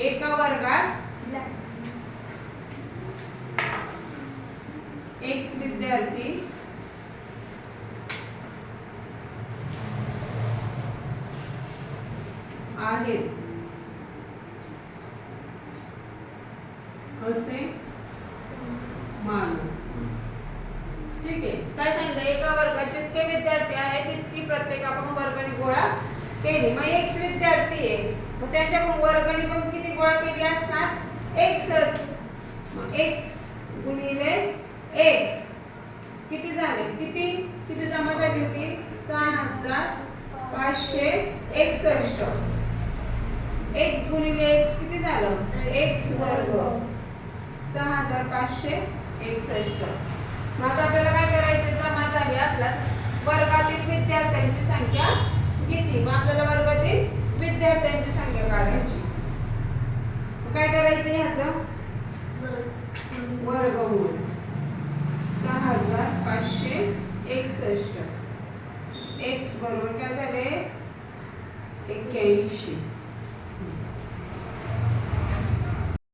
एका वर्गात x विद्यार्थी आहेत असे मानू. ठीक आहे. काय सांगितलं, एका वर्गात जितके विद्यार्थी आहेत तितकी प्रत्येक आपण वर्गणी गोळा केली. मग x विद्यार्थी आहे, मग त्यांच्याकडून वर्गणी पण किती गोळा केली असणार, xच. मग x गुणिले x किती झाले, किती किती जमा झाली होती, 6561. x गुणिले x किती झालं, x वर्ग 6561. मग आता आपल्याला काय करायचं, जमा झाली असल्यास वर्गातील विद्यार्थ्यांची संख्या किती. मग आपल्याला वर्गातील विद्यार्थ्यांची संख्या काढायची. काय करायचं, ह्याचं वर्गमूळ 6561. x बरोबर काय झाले 81.